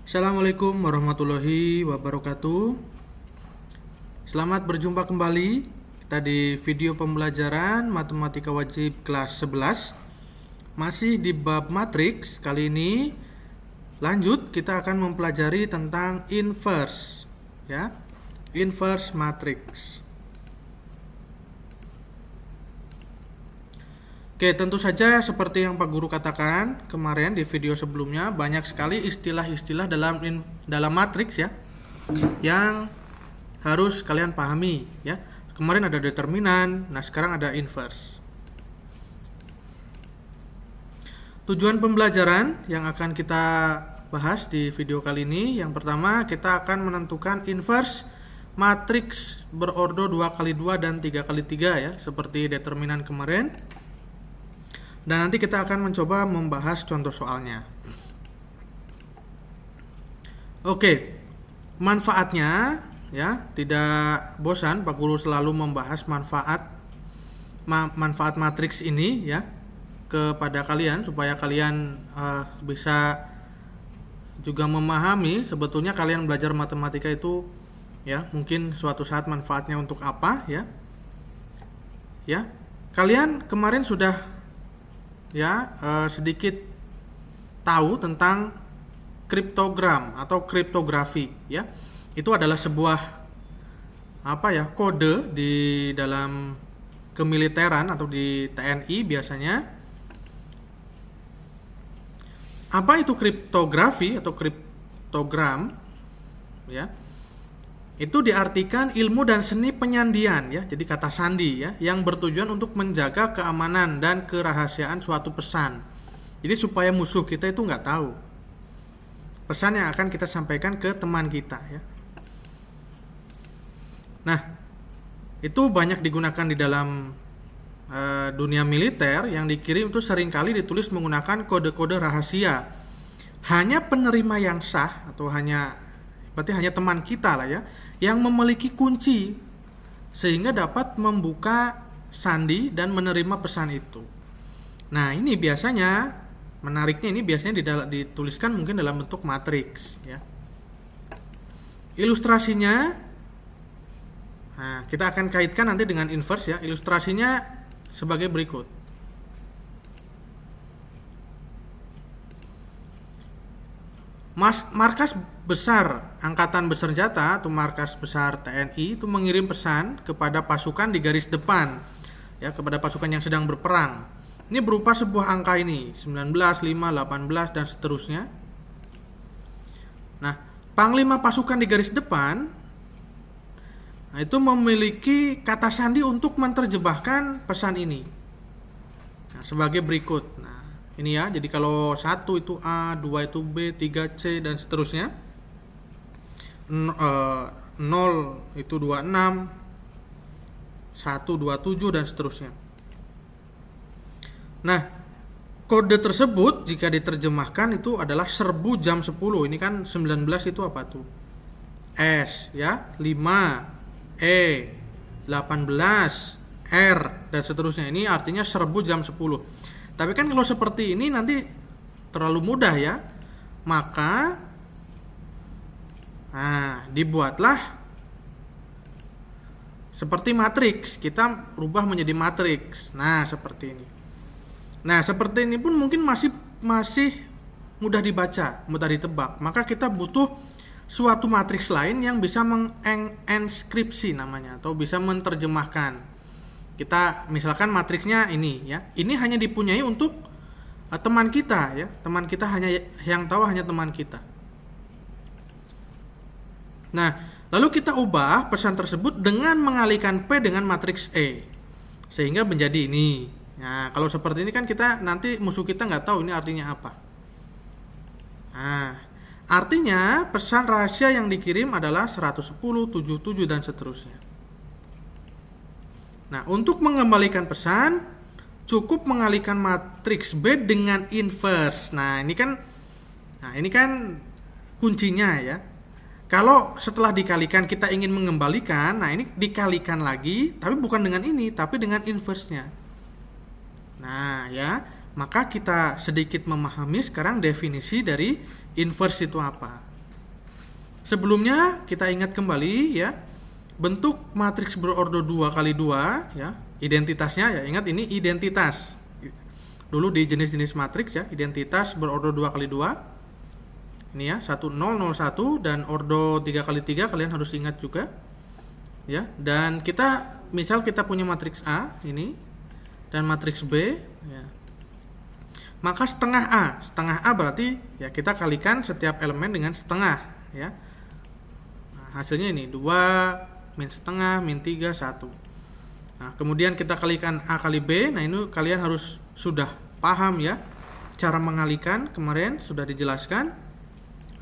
Assalamualaikum warahmatullahi wabarakatuh. Selamat berjumpa kembali kita di video pembelajaran matematika wajib kelas 11. Masih di bab matriks. Kali ini lanjut kita akan mempelajari tentang inverse, ya. Inverse matrix. Oke, tentu saja seperti yang Pak Guru katakan kemarin di video sebelumnya, banyak sekali istilah-istilah dalam matriks ya yang harus kalian pahami ya. Kemarin ada determinan, nah sekarang ada inverse. Tujuan pembelajaran yang akan kita bahas di video kali ini, yang pertama kita akan menentukan inverse matriks berordo 2x2 dan 3x3 ya, seperti determinan kemarin. Dan nanti kita akan mencoba membahas contoh soalnya. Oke, manfaatnya ya, tidak bosan Pak Guru selalu membahas manfaat matriks ini ya kepada kalian, supaya kalian bisa juga memahami sebetulnya kalian belajar matematika itu ya, mungkin suatu saat manfaatnya untuk apa ya. Ya, kalian kemarin sudah sedikit tahu tentang kriptogram atau kriptografi ya. Itu adalah sebuah kode di dalam kemiliteran atau di TNI biasanya. Apa itu kriptografi atau kriptogram ya? Itu diartikan ilmu dan seni penyandian ya, jadi kata sandi ya, yang bertujuan untuk menjaga keamanan dan kerahasiaan suatu pesan. Jadi supaya musuh kita itu nggak tahu pesan yang akan kita sampaikan ke teman kita ya. Nah, itu banyak digunakan di dalam dunia militer, yang dikirim itu seringkali ditulis menggunakan kode-kode rahasia. Hanya penerima yang sah atau berarti hanya teman kita lah ya, yang memiliki kunci sehingga dapat membuka sandi dan menerima pesan itu. Nah, ini biasanya menariknya, ini biasanya dituliskan mungkin dalam bentuk matriks ya. Ilustrasinya, nah, kita akan kaitkan nanti dengan inverse ya. Ilustrasinya sebagai berikut. Markas besar angkatan bersenjata atau markas besar TNI itu mengirim pesan kepada pasukan di garis depan ya, kepada pasukan yang sedang berperang. Ini berupa sebuah angka ini 19, 5, 18 dan seterusnya. Nah, panglima pasukan di garis depan itu memiliki kata sandi untuk menerjemahkan pesan ini. Nah, sebagai berikut. Nah, ini ya, jadi kalau 1 itu A, 2 itu B, 3 C dan seterusnya. 0 itu 26, 1 27 dan seterusnya. Nah, kode tersebut jika diterjemahkan itu adalah serbu jam 10. Ini kan 19 itu apa tuh? S ya, 5 E, 18 R dan seterusnya. Ini artinya serbu jam 10. Tapi kan kalau seperti ini nanti terlalu mudah ya. Maka dibuatlah seperti matriks. Kita rubah menjadi matriks. Nah, seperti ini. Nah, seperti ini pun mungkin masih mudah dibaca, mudah ditebak. Maka kita butuh suatu matriks lain yang bisa menginskripsi namanya, atau bisa menerjemahkan. Kita misalkan matriksnya ini ya. Ini hanya dipunyai untuk teman kita ya. Teman kita hanya yang tahu, hanya teman kita. Nah, lalu kita ubah pesan tersebut dengan mengalihkan P dengan matriks E sehingga menjadi ini. Nah, kalau seperti ini kan kita nanti musuh kita nggak tahu ini artinya apa. Nah, artinya pesan rahasia yang dikirim adalah 110, 77 dan seterusnya. Nah, untuk mengembalikan pesan cukup mengalihkan matriks B dengan inverse. Nah, ini kan kuncinya ya. Kalau setelah dikalikan kita ingin mengembalikan, nah ini dikalikan lagi, tapi bukan dengan ini, tapi dengan inverse-nya. Nah, ya, maka kita sedikit memahami sekarang definisi dari inverse itu apa. Sebelumnya kita ingat kembali ya, bentuk matriks berordo 2 kali 2 ya, identitasnya ya, ingat ini identitas. Dulu di jenis-jenis matriks ya, identitas berordo 2 kali 2. Ini ya, 1 0 0 1 dan ordo 3 kali 3 kalian harus ingat juga. Ya, dan kita misal kita punya matriks A ini dan matriks B ya. Maka setengah A berarti ya kita kalikan setiap elemen dengan setengah ya. Hasilnya ini 2 min setengah min 3 1. Nah, kemudian kita kalikan A kali B. Nah, ini kalian harus sudah paham ya. Cara mengalikan kemarin sudah dijelaskan.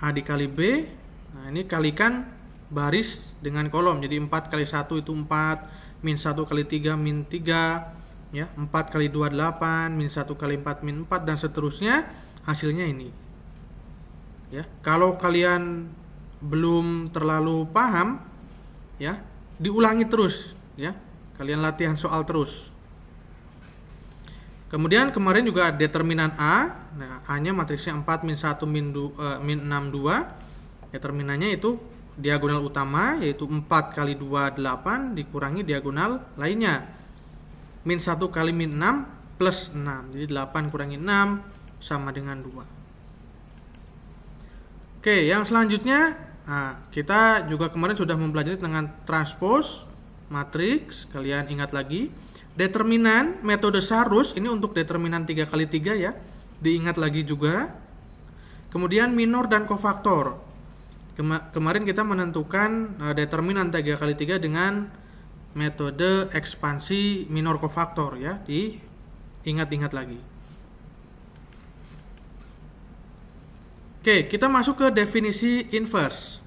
A dikali B. Nah, ini kalikan baris dengan kolom. Jadi 4 kali 1 itu 4, min 1 kali 3 min 3 ya, 4 kali 2 8, min 1 kali 4 min 4 dan seterusnya. Hasilnya ini. Ya, kalau kalian belum terlalu paham ya, diulangi terus ya, kalian latihan soal terus. Kemudian kemarin juga determinan A. Nah, A nya matriksnya 4 min 1 min 6 2. Determinannya itu diagonal utama, yaitu 4 kali 2 8 dikurangi diagonal lainnya, min 1 kali min 6 plus 6. Jadi 8 kurangi 6 sama dengan 2. Oke, yang selanjutnya, nah, kita juga kemarin sudah mempelajari dengan transpose matriks. Kalian ingat lagi determinan metode Sarus, ini untuk determinan 3 kali 3 ya, diingat lagi juga. Kemudian minor dan kofaktor. Kemarin kita menentukan determinan 3 kali 3 dengan metode ekspansi minor kofaktor ya, diingat-ingat lagi. Oke, kita masuk ke definisi inverse.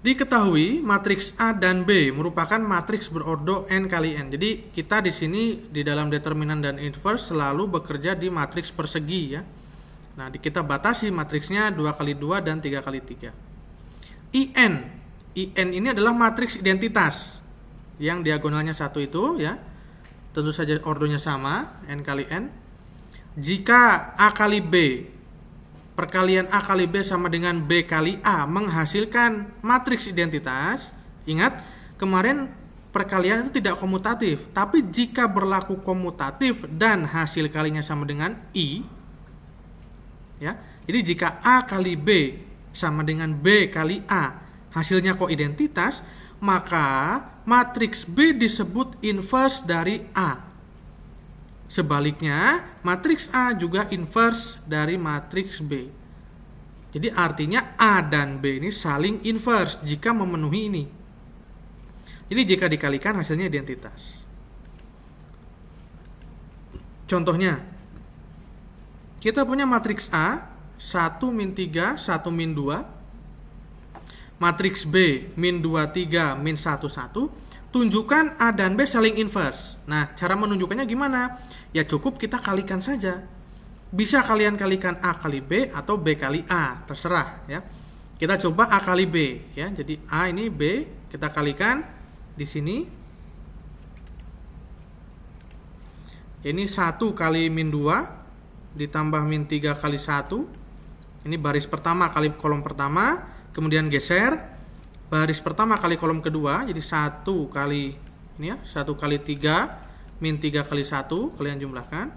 Diketahui matriks A dan B merupakan matriks berordo n kali n. Jadi kita di sini di dalam determinan dan inverse selalu bekerja di matriks persegi ya. Nah, kita batasi matriksnya 2 kali 2 dan 3 kali 3. IN ini adalah matriks identitas yang diagonalnya 1 itu ya. Tentu saja ordonya sama, n kali n. Jika A kali B, perkalian A kali B sama dengan B kali A menghasilkan matriks identitas, ingat kemarin perkalian itu tidak komutatif, tapi jika berlaku komutatif dan hasil kalinya sama dengan I ya. Jadi jika A kali B sama dengan B kali A, hasilnya koidentitas, maka matriks B disebut inverse dari A. Sebaliknya, matriks A juga inverse dari matriks B. Jadi artinya A dan B ini saling inverse jika memenuhi ini. Jadi jika dikalikan hasilnya identitas. Contohnya, kita punya matriks A 1 min 3 1 min 2, matriks B min 2 3 min 1 1. Tunjukkan A dan B saling inverse. Nah, cara menunjukkannya gimana? Ya cukup kita kalikan saja. Bisa kalian kalikan A kali B atau B kali A, terserah ya. Kita coba A kali B ya. Jadi A ini B, kita kalikan di sini. Ini 1 kali min 2 ditambah min 3 kali 1. Ini baris pertama kali kolom pertama, kemudian geser baris pertama kali kolom kedua, jadi 1 kali ini ya, 1 kali 3 min 3 kali 1, kalian jumlahkan.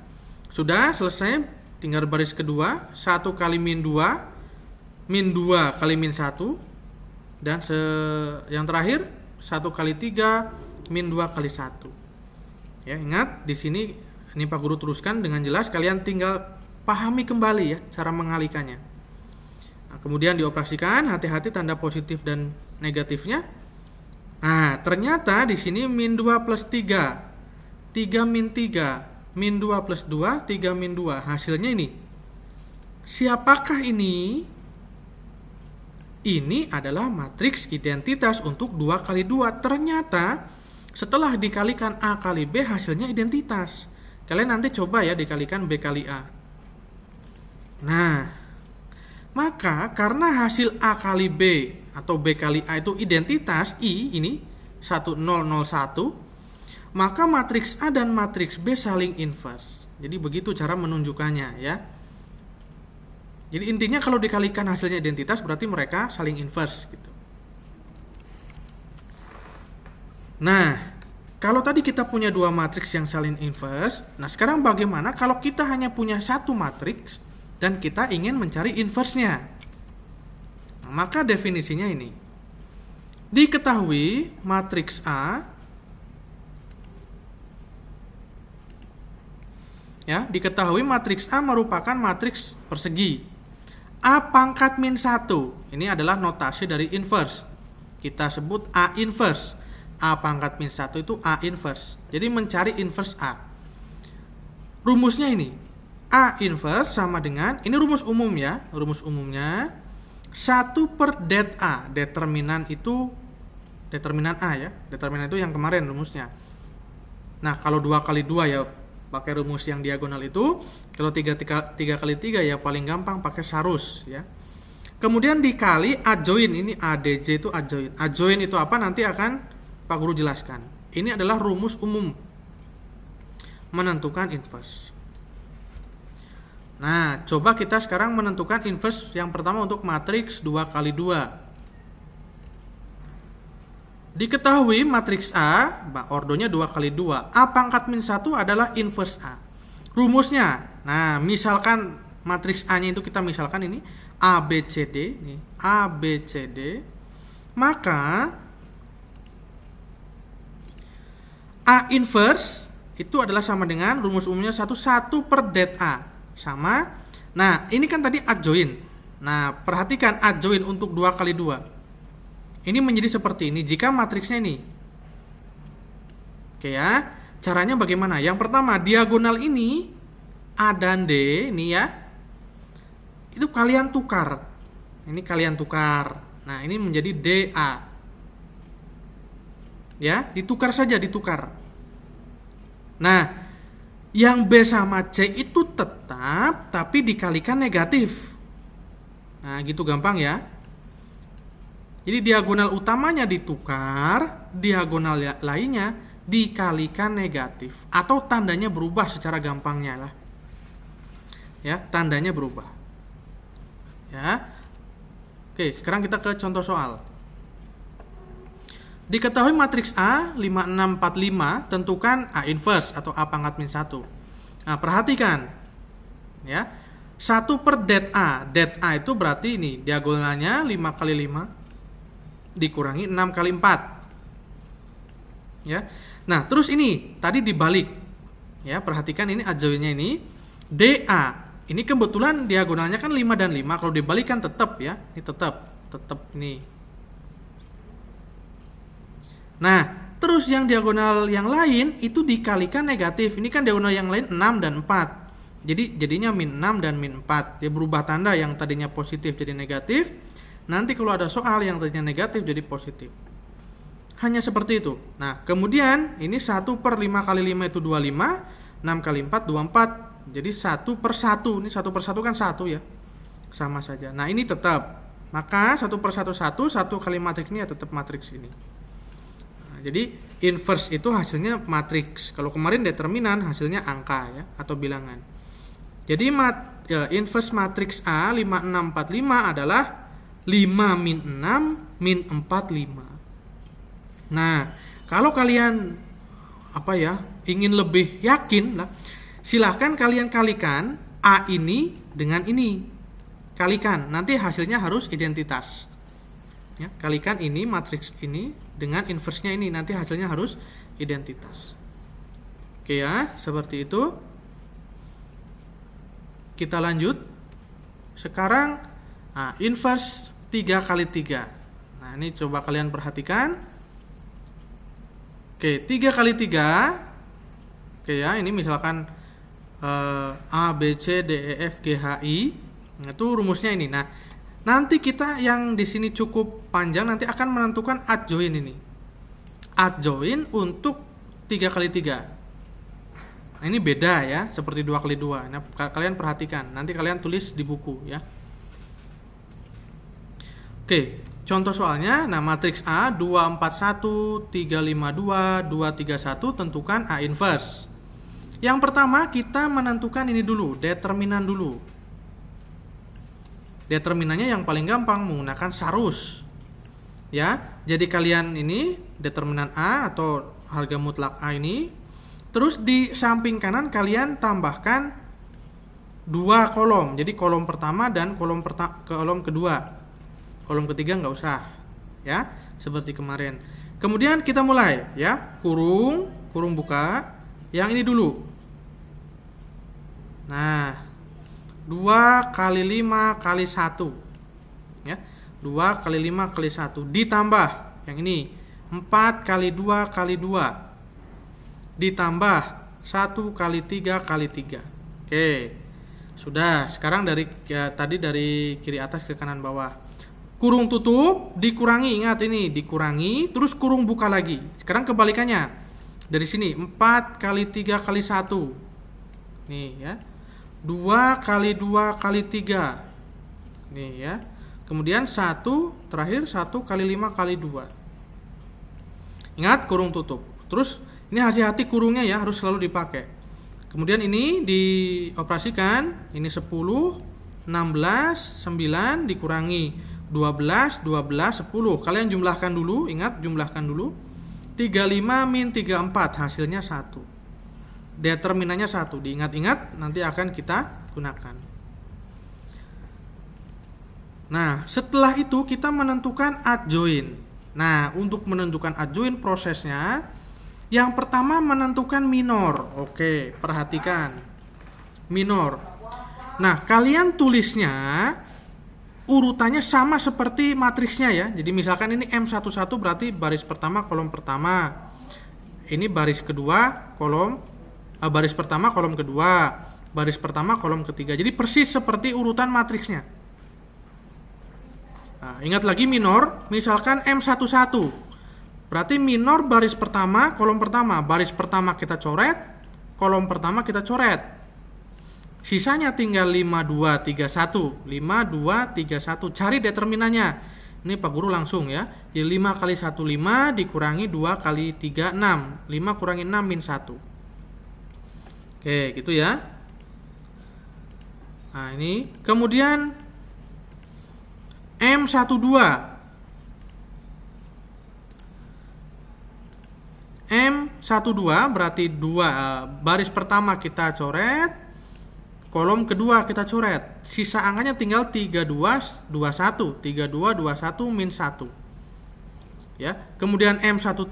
Sudah selesai, tinggal baris kedua, 1 kali min 2 min 2 kali min 1, dan yang terakhir 1 kali 3 min 2 kali 1. Ya, ingat di sini ini Pak Guru teruskan dengan jelas, kalian tinggal pahami kembali ya cara mengalikannya. Nah, kemudian dioperasikan, hati-hati tanda positif dan negatifnya. Nah, ternyata di sini min 2 plus 3, 3 min 3, min 2 plus 2, 3 min 2. Hasilnya ini. Siapakah ini? Ini adalah matriks identitas untuk 2 kali 2. Ternyata setelah dikalikan A kali B hasilnya identitas. Kalian nanti coba ya dikalikan B kali A. Nah, maka karena hasil A kali B atau B kali A itu identitas I ini 1001, maka matriks A dan matriks B saling inverse. Jadi begitu cara menunjukkannya ya. Jadi intinya kalau dikalikan hasilnya identitas berarti mereka saling inverse gitu. Nah, kalau tadi kita punya dua matriks yang saling inverse, nah sekarang bagaimana kalau kita hanya punya satu matriks dan kita ingin mencari inverse-nya? Nah, maka definisinya ini. Diketahui matriks A diketahui matriks A merupakan matriks persegi. A pangkat min 1. Ini adalah notasi dari inverse. Kita sebut A inverse. A pangkat min 1 itu A inverse. Jadi mencari inverse A. Rumusnya ini. A inverse sama dengan, ini rumus umum ya. Rumus umumnya 1 per det A. Determinan A ya. Determinan itu yang kemarin rumusnya. Nah, kalau 2 kali 2 ya pakai rumus yang diagonal itu. Kalau 3 kali 3 ya paling gampang pakai sarus ya. Kemudian dikali adjoin, ini ADJ itu adjoin. Adjoin itu apa nanti akan Pak Guru jelaskan. Ini adalah rumus umum menentukan inverse. Nah, coba kita sekarang menentukan inverse yang pertama untuk matriks 2 kali 2. Diketahui matriks A, ordonya 2 kali 2. A pangkat min 1 adalah inverse A. Rumusnya, nah misalkan matriks A-nya itu kita misalkan ini ABCD, nih, ABCD, maka A inverse itu adalah sama dengan rumus umumnya 1 per det A. Sama. Nah, ini kan tadi adjoin. Nah, perhatikan adjoin untuk 2 kali 2. Ini menjadi seperti ini jika matriksnya ini. Oke ya. Caranya bagaimana? Yang pertama, diagonal ini A dan D ini ya. Itu kalian tukar. Ini kalian tukar. Nah, ini menjadi DA. Ya, ditukar saja, ditukar. Nah, yang B sama C itu tetap tapi dikalikan negatif. Nah, gitu gampang ya. Jadi diagonal utamanya ditukar, diagonal lainnya dikalikan negatif. Atau tandanya berubah secara gampangnya lah. Ya, tandanya berubah. Ya. Oke, sekarang kita ke contoh soal. Diketahui matriks A 5, 6, 4, 5, tentukan A inverse atau A pangkat min 1. Nah, perhatikan. Ya. 1 per det A. Det A itu berarti ini diagonalnya 5 kali 5 dikurangi 6 kali 4. Ya. Nah, terus ini tadi dibalik. Ya, perhatikan ini adjoinnya ini DA. Ini kebetulan diagonalnya kan 5 dan 5. Kalau dibalikkan tetap ya. Ini tetap ini. Nah, terus yang diagonal yang lain itu dikalikan negatif. Ini kan diagonal yang lain 6 dan 4. Jadi jadinya min 6 dan min 4. Dia berubah tanda, yang tadinya positif jadi negatif. Nanti kalau ada soal yang tadinya negatif jadi positif. Hanya seperti itu. Nah, kemudian ini 1 per 5 kali 5 itu 25. 6 kali 4, 24. Jadi 1 per 1. Ini 1 per 1 kan 1 ya. Sama saja. Nah, ini tetap. Maka 1 per 1, 1. 1 kali matriks ini ya tetap matriks ini. Nah, jadi inverse itu hasilnya matriks. Kalau kemarin determinan hasilnya angka ya. Atau bilangan. Jadi inverse matriks A 5, 6, 4, 5 adalah 5 min 6 min 4, 5. Nah, kalau kalian ingin lebih yakin lah, silahkan kalian kalikan A ini dengan ini. Kalikan, nanti hasilnya harus identitas. Ya, kalikan ini matriks ini dengan inverse-nya ini, nanti hasilnya harus identitas. Oke ya, seperti itu. Kita lanjut. Sekarang inverse 3 kali 3. Nah, ini coba kalian perhatikan. Oke, 3 kali 3. Oke ya, ini misalkan A, B, C, D, E, F, G, H, I. Nah, itu rumusnya ini. Nah, nanti kita yang di sini cukup panjang nanti akan menentukan adjoin ini. Adjoin untuk 3 kali 3. Nah, ini beda ya, seperti 2 kali 2. Nah, kalian perhatikan. Nanti kalian tulis di buku ya. Oke, contoh soalnya, nah matriks A 241, 352, 231 tentukan A inverse. Yang pertama kita menentukan ini dulu, determinan dulu. Determinannya yang paling gampang menggunakan sarus. Ya, jadi kalian ini determinan A atau harga mutlak A ini, terus di samping kanan kalian tambahkan 2 kolom. Jadi kolom pertama dan kolom kedua. Kolom ketiga nggak usah, ya, seperti kemarin. Kemudian kita mulai, ya, kurung buka. Yang ini dulu. Nah, 2 kali 5 kali 1, ya, 2 kali 5 kali 1 ditambah yang ini 4 kali 2 kali 2 ditambah 1 kali 3 kali 3. Oke, sudah. Sekarang tadi dari kiri atas ke kanan bawah, kurung tutup dikurangi, ingat ini dikurangi, terus kurung buka lagi. Sekarang kebalikannya, dari sini 4 kali 3 kali 1 nih, ya, 2 kali 2 kali 3 nih, ya. Kemudian 1 terakhir 1 kali 5 kali 2. Ingat kurung tutup. Terus ini hati-hati kurungnya ya, harus selalu dipakai. Kemudian ini dioperasikan, ini 10, 16, 9 dikurangi 12, 12, 10. Kalian jumlahkan dulu, ingat jumlahkan dulu. 35 min 34 hasilnya 1. Determinannya 1, diingat-ingat, nanti akan kita gunakan. Nah, setelah itu kita menentukan adjoint. Nah, untuk menentukan adjoint prosesnya, yang pertama menentukan minor. Oke, perhatikan. Minor. Nah, kalian tulisnya urutannya sama seperti matriksnya ya. Jadi misalkan ini M11 berarti baris pertama kolom pertama. Ini baris kedua baris pertama kolom kedua, baris pertama kolom ketiga. Jadi persis seperti urutan matriksnya. Nah, ingat lagi minor, misalkan M11. Berarti minor baris pertama, kolom pertama. Baris pertama kita coret, kolom pertama kita coret. Sisanya tinggal 5, 2, 3, 1. 5, 2, 3, 1. Cari determinannya. Ini Pak Guru langsung ya. Jadi 5 kali 1, 5 dikurangi 2 kali 3, 6. 5 kurangi 6 min 1. Oke, gitu ya. Nah, ini. Kemudian M12. M12 berarti baris pertama kita coret, kolom kedua kita coret. Sisa angkanya tinggal 32, 21. 32, 21 min 1. Ya. Kemudian M13,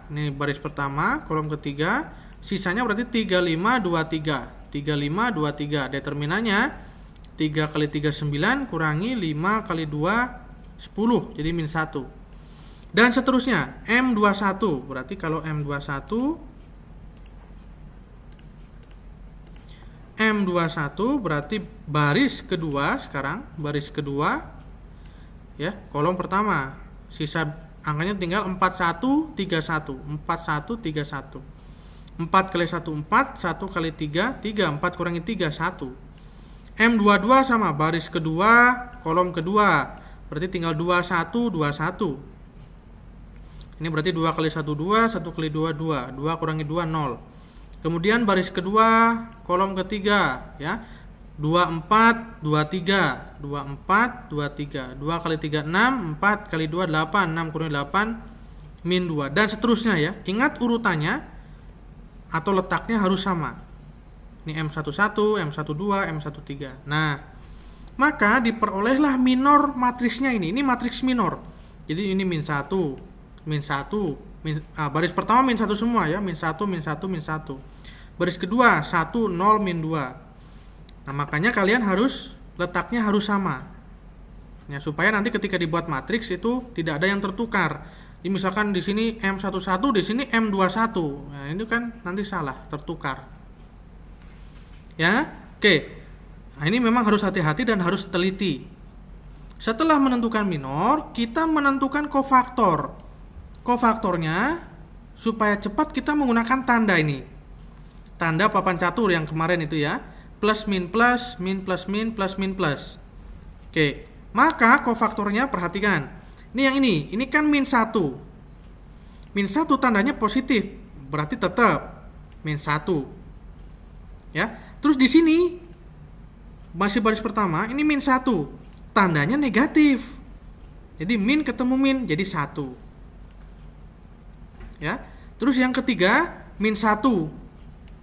ini baris pertama, kolom ketiga. Sisanya berarti 35, 23. 35, 23. Determinannya 3 kali 3, 9 kurangi 5 kali 2, 10. Jadi min 1. Dan seterusnya. M21. Berarti kalau M21 berarti baris kedua sekarang. Baris kedua. Ya, kolom pertama. Sisa angkanya tinggal 41, 31. 41, 31. 4 kali 1, 4, 1 kali 3, 3, 4 kurangi 3, 1. M22 sama, baris kedua, kolom kedua. Berarti tinggal 21, 21. Ini berarti 2 kali 1, 2, 1 kali 2, 2. 2 kurangi 2, 0. Kemudian baris kedua, kolom ketiga, ya. 24, 23. 24, 23. 2 kali 3, 6. 4 kali 2, 8. 6 kurangi 8, min 2. Dan seterusnya ya. Ingat urutannya atau letaknya harus sama. Ini M11, M12, M13. Nah, maka diperolehlah minor matriksnya ini. Ini matriks minor. Jadi ini min 1, min 1, baris pertama min 1 semua ya, min 1, min 1, min 1. Baris kedua 1, 0, min 2. Nah, makanya kalian harus letaknya harus sama. Ya, supaya nanti ketika dibuat matriks itu tidak ada yang tertukar. Jadi misalkan di sini M11, di sini M21. Nah, ini kan nanti salah, tertukar. Ya. Oke. Nah, ini memang harus hati-hati dan harus teliti. Setelah menentukan minor, kita menentukan kofaktor. Kofaktornya supaya cepat kita menggunakan tanda ini. Tanda papan catur yang kemarin itu ya. Plus min plus, min plus min, plus min plus. Oke. Maka kofaktornya perhatikan. Ini yang ini kan min 1. Min 1 tandanya positif, berarti tetap min 1. Ya. Terus di sini masih baris pertama, ini min 1. tandanya negatif. Jadi min ketemu min jadi 1. Ya. Terus yang ketiga min 1.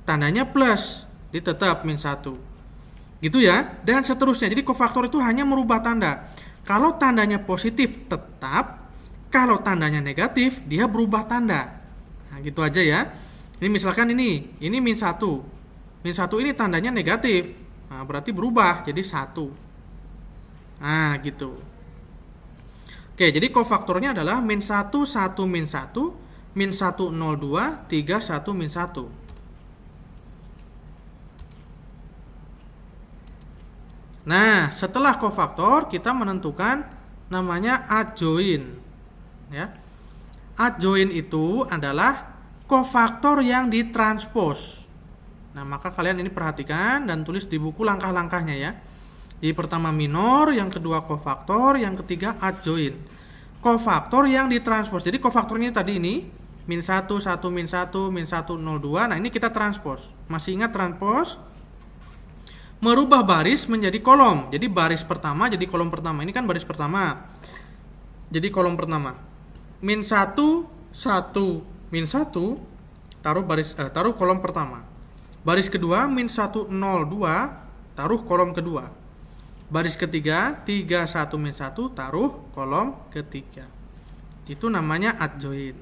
Tandanya plus, jadi tetap min 1. Gitu ya. Dan seterusnya. Jadi kofaktor itu hanya merubah tanda. Kalau tandanya positif tetap, kalau tandanya negatif dia berubah tanda. Nah, gitu aja ya. Ini misalkan ini min 1. Min 1 ini tandanya negatif. Nah, berarti berubah jadi 1. Nah, gitu. Oke, jadi kofaktornya adalah min 1, 1, min 1, min 1, 0, 2, 3, 1, min 1. Nah, setelah kofaktor, kita menentukan namanya adjoin. Ya. Adjoin itu adalah kofaktor yang ditranspos. Nah, maka kalian ini perhatikan dan tulis di buku langkah-langkahnya ya. Di pertama minor, yang kedua kofaktor, yang ketiga adjoin. Kofaktor yang ditranspos. Jadi kofaktornya tadi ini min 1, 1, min 1, min 1, 0, 2. Nah, ini kita transpos. Masih ingat transpos? Merubah baris menjadi kolom. Jadi baris pertama jadi kolom pertama. Ini kan baris pertama. Jadi kolom pertama. Min 1, 1, min 1 taruh kolom pertama. Baris kedua min 1, 0, 2 taruh kolom kedua. Baris ketiga 3, 1, min 1 taruh kolom ketiga. Itu namanya adjoin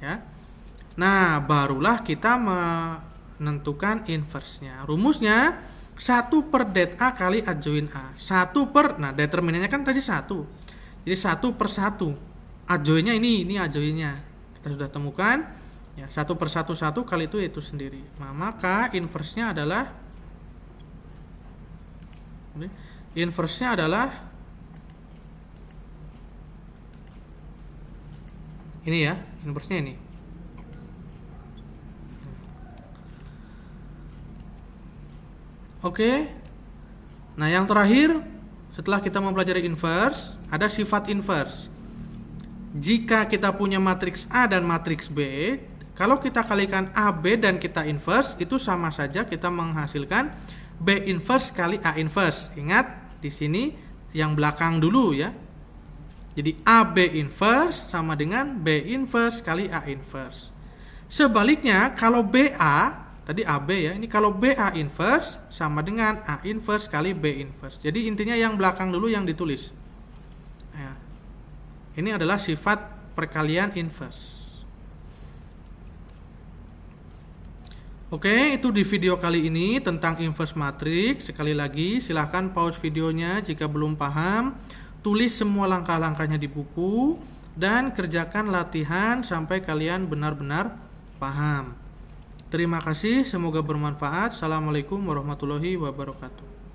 ya. Nah, barulah kita menentukan inverse-nya. Rumusnya 1 per det A kali adjoin A. 1 per, nah determinannya kan tadi 1. Jadi 1 per 1. Adjoinnya ini adjoinnya. Kita sudah temukan. Ya, 1 per 1 kali itu sendiri. Nah, maka inverse-nya adalah ini ya, inverse-nya ini. Oke. Nah, yang terakhir setelah kita mempelajari inverse, ada sifat inverse. Jika kita punya matriks A dan matriks B, kalau kita kalikan AB dan kita inverse, itu sama saja kita menghasilkan B inverse kali A inverse. Ingat, di sini yang belakang dulu ya. Jadi AB inverse sama dengan B inverse kali A inverse. Sebaliknya, kalau BA, tadi AB ya, ini kalau BA inverse sama dengan A inverse kali B inverse. Jadi intinya yang belakang dulu yang ditulis. Ya. Ini adalah sifat perkalian inverse. Oke, itu di video kali ini tentang inverse matrix. Sekali lagi, silahkan pause videonya jika belum paham. Tulis semua langkah-langkahnya di buku dan kerjakan latihan sampai kalian benar-benar paham. Terima kasih, semoga bermanfaat. Assalamualaikum warahmatullahi wabarakatuh.